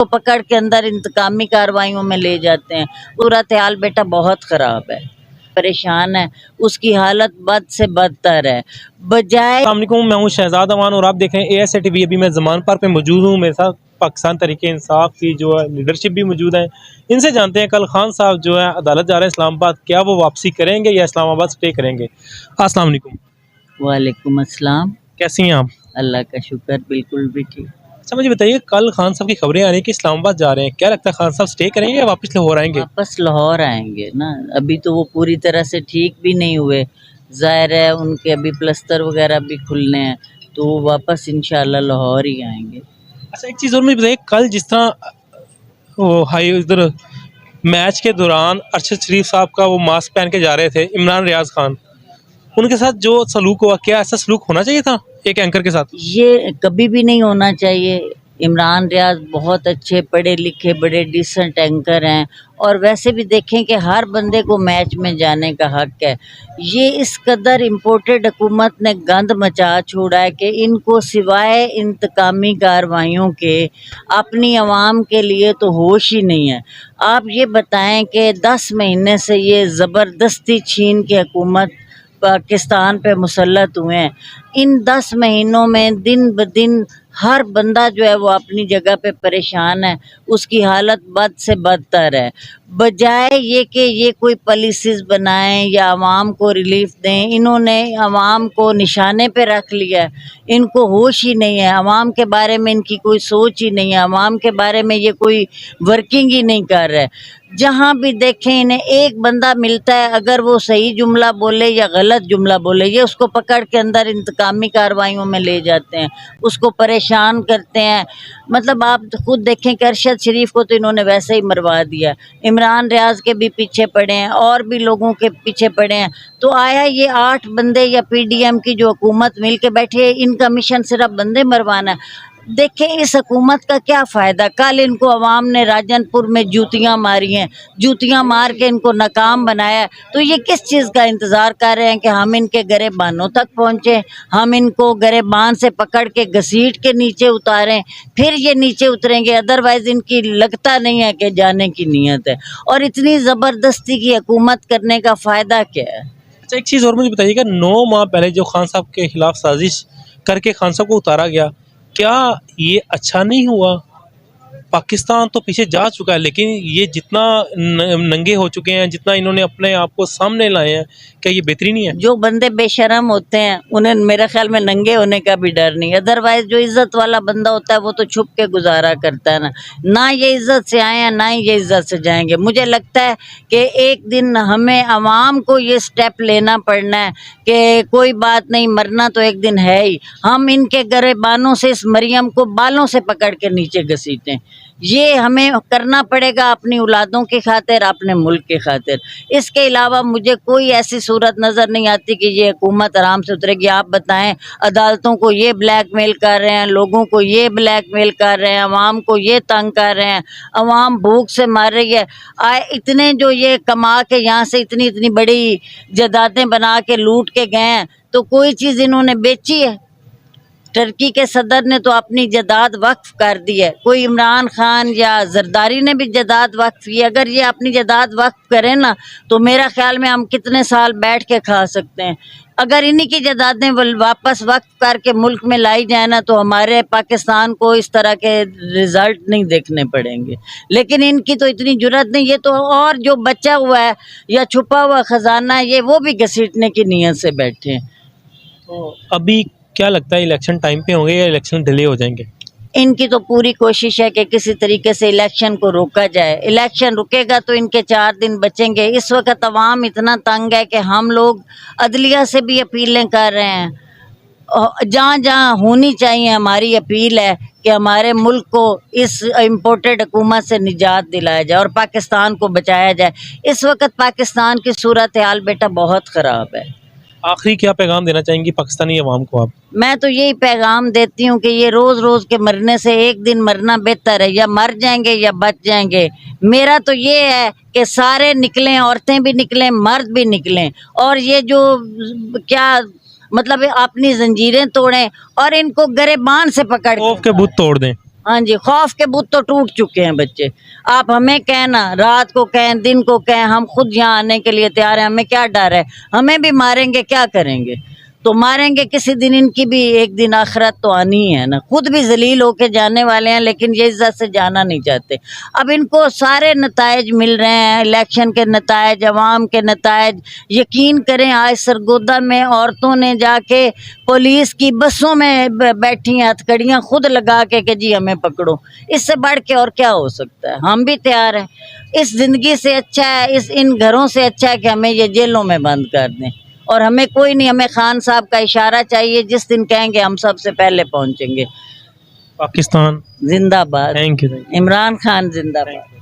को पकड़ के अंदर इंतकामी कार्रवाइयों में ले जाते हैं। सूरत हाल बेटा बहुत ख़राब है, परेशान है, उसकी हालत बद से बदतर है। बजाय अस्सलाम वालेकुम, मैं हूं शहजाद अमान और आप देख रहे हैं ASA TV। अभी मैं ज़मान पार्क पे मौजूद हूं, मेरे साथ पाकिस्तान तहरीक इंसाफ की जो है लीडरशिप भी मौजूद है। इनसे जानते हैं कल खान साहब जो है अदालत जा रहे हैं इस्लामाबाद, क्या वो वापसी करेंगे या इस्लामाबाद स्टे करेंगे। अस्सलाम वालेकुम। वालेकुम अस्सलाम। कैसी हैं आप? अल्लाह का शुक्र, बिल्कुल भी ठीक। अच्छा मुझे बताइए, कल खान साहब की खबरें आ रही हैं कि इस्लामाबाद जा रहे हैं, क्या लगता है खान साहब स्टे करेंगे या वापस लाहौर आएंगे? वापस लाहौर आएंगे ना, अभी तो वो पूरी तरह से ठीक भी नहीं हुए, जाहिर है उनके अभी प्लस्तर वगैरह भी खुलने हैं, तो वो वापस इंशाल्लाह लाहौर ही आएंगे। अच्छा एक चीज़ और मुझे बताइए, कल जिस तरह वो हाई इधर मैच के दौरान अरशद शरीफ साहब का वो मास्क पहन के जा रहे थे इमरान रियाज खान, उनके साथ जो सलूक हुआ, क्या ऐसा सलूक होना चाहिए था एक एंकर के साथ? ये कभी भी नहीं होना चाहिए। इमरान रियाज बहुत अच्छे पढ़े लिखे बड़े डिसेंट एंकर हैं, और वैसे भी देखें कि हर बंदे को मैच में जाने का हक है। ये इस कदर इम्पोर्टेड हुकूमत ने गंद मचा छोड़ा है कि इनको सिवाय इंतकामी कार्रवाइयों के अपनी आवाम के लिए तो होश ही नहीं है। आप ये बताएं कि 10 महीने से ये ज़बरदस्ती छीन के हुकूमत पाकिस्तान पे मुसल्लत हुए हैं। इन 10 महीनों में दिन ब दिन हर बंदा जो है वो अपनी जगह पे परेशान है, उसकी हालत बद से बदतर है। बजाय ये कि ये कोई पॉलिसीज़ बनाएं या आवाम को रिलीफ दें, इन्होंने आवाम को निशाने पे रख लिया है। इनको होश ही नहीं है, आवाम के बारे में इनकी कोई सोच ही नहीं है, आवाम के बारे में ये कोई वर्किंग ही नहीं कर रहे। जहाँ भी देखें इन्हें एक बंदा मिलता है, अगर वो सही जुमला बोले या गलत जुमला बोले, ये उसको पकड़ के अंदर इंतकामी कार्रवाइयों में ले जाते हैं, उसको परेशान करते हैं। मतलब आप खुद देखें कि अरशद शरीफ को तो इन्होंने वैसे ही मरवा दिया, इमरान रियाज के भी पीछे पड़े हैं और भी लोगों के पीछे पड़े हैं। तो आया ये 8 बंदे या PDM की जो हुकूमत मिल के बैठे है, इनका मिशन सिर्फ बंदे मरवाना है। देखें इस हुकूमत का क्या फ़ायदा। कल इनको अवाम ने राजनपुर में जूतियाँ मारी हैं, जूतियाँ मार के इनको नाकाम बनाया। तो ये किस चीज़ का इंतज़ार कर रहे हैं कि हम इनके गरेबानों तक पहुँचें, हम इनको गरेबान से पकड़ के घसीट के नीचे उतारें, फिर ये नीचे उतरेंगे। अदरवाइज़ इनकी लगता नहीं है कि जाने की नीयत है। और इतनी ज़बरदस्ती की हुकूमत करने का फ़ायदा क्या है? अच्छा एक चीज़ और मुझे बताइएगा, 9 माह पहले जो खान साहब के खिलाफ साजिश करके खान साहब को उतारा गया, क्या ये अच्छा नहीं हुआ? पाकिस्तान तो पीछे जा चुका है, लेकिन ये जितना नंगे हो चुके हैं, जितना इन्होंने अपने आप को सामने लाए हैं, क्या ये बेहतरी नहीं है? जो बंदे बेशरम होते हैं उन्हें मेरे ख्याल में नंगे होने का भी डर नहीं। अदरवाइज जो इज्जत वाला बंदा होता है वो तो छुप के गुजारा करता है ना ये इज्जत से आए हैं ना ही ये इज्जत से जाएंगे। मुझे लगता है कि एक दिन हमें आवाम को ये स्टेप लेना पड़ना है कि कोई बात नहीं, मरना तो एक दिन है ही, हम इनके गरेबानों से इस मरियम को बालों से पकड़ के नीचे घसीटें। ये हमें करना पड़ेगा अपनी औलादों की खातिर, अपने मुल्क की खातिर। इसके अलावा मुझे कोई ऐसी सूरत नज़र नहीं आती कि ये हुकूमत आराम से उतरेगी। आप बताएं, अदालतों को ये ब्लैकमेल कर रहे हैं, लोगों को ये ब्लैकमेल कर रहे हैं, अवाम को ये तंग कर रहे हैं, अवाम भूख से मर रही है। इतने जो ये कमा के यहाँ से इतनी इतनी बड़ी जायदादें बना के लूट के गए हैं, तो कोई चीज़ इन्होंने बेची है? टर्की के सदर ने तो अपनी जायदाद वक्फ कर दी है, कोई इमरान खान या जरदारी ने भी जायदाद वक्फ की। अगर ये अपनी जायदाद वक्फ करें ना, तो मेरा ख्याल में हम कितने साल बैठ के खा सकते हैं। अगर इन्हीं की जायदादें वापस वक्फ करके मुल्क में लाई जाए ना, तो हमारे पाकिस्तान को इस तरह के रिज़ल्ट नहीं देखने पड़ेंगे। लेकिन इनकी तो इतनी जुर्रत नहीं, ये तो और जो बचा हुआ है या छुपा हुआ ख़जाना है, ये वो भी घसीटने की नीयत से बैठे हैं। तो अभी क्या लगता है, इलेक्शन टाइम पे होंगे या इलेक्शन डिले हो जाएंगे? इनकी तो पूरी कोशिश है कि किसी तरीके से इलेक्शन को रोका जाए। इलेक्शन रुकेगा तो इनके 4 दिन बचेंगे। इस वक्त अवाम इतना तंग है कि हम लोग अदलिया से भी अपीलें कर रहे हैं। जहाँ जहाँ होनी चाहिए हमारी अपील है कि हमारे मुल्क को इस इम्पोर्टेड हुकूमत से निजात दिलाया जाए और पाकिस्तान को बचाया जाए। इस वक्त पाकिस्तान की सूरत हाल बेटा बहुत ख़राब है। आखिरी क्या पैगाम देना चाहेंगी पाकिस्तानी अवाम को आप? मैं तो यही पैगाम देती हूँ कि ये रोज़ रोज़ के मरने से एक दिन मरना बेहतर है। या मर जाएंगे या बच जाएंगे। मेरा तो ये है कि सारे निकलें, औरतें भी निकलें, मर्द भी निकलें, और ये जो क्या मतलब अपनी जंजीरें तोड़ें और इनको गरेबान से पकड़ खौफ के बुत तोड़ दें। हाँ जी, खौफ के बुत तो टूट चुके हैं बच्चे। आप हमें कहना, रात को कहें, दिन को कहें, हम खुद यहाँ आने के लिए तैयार हैं। हमें क्या डर है? हमें भी मारेंगे, क्या करेंगे? तो मारेंगे किसी दिन, इनकी भी एक दिन आखिरत तो आनी ही है ना। खुद भी जलील होके जाने वाले हैं, लेकिन ये इज्जत से जाना नहीं चाहते। अब इनको सारे नतायज मिल रहे हैं, इलेक्शन के नतायज, अवाम के नतायज। यकीन करें, आज सरगोदा में औरतों ने जाके पुलिस की बसों में बैठी हैं, हथकड़ियाँ खुद लगा के कि जी हमें पकड़ो। इससे बढ़ के और क्या हो सकता है? हम भी तैयार हैं। इस जिंदगी से अच्छा है, इन घरों से अच्छा है कि हमें ये जेलों में बंद कर दें। और हमें कोई नहीं, हमें खान साहब का इशारा चाहिए। जिस दिन कहेंगे हम सबसे पहले पहुंचेंगे। पाकिस्तान जिंदाबाद। थैंक यू इमरान खान जिंदाबाद।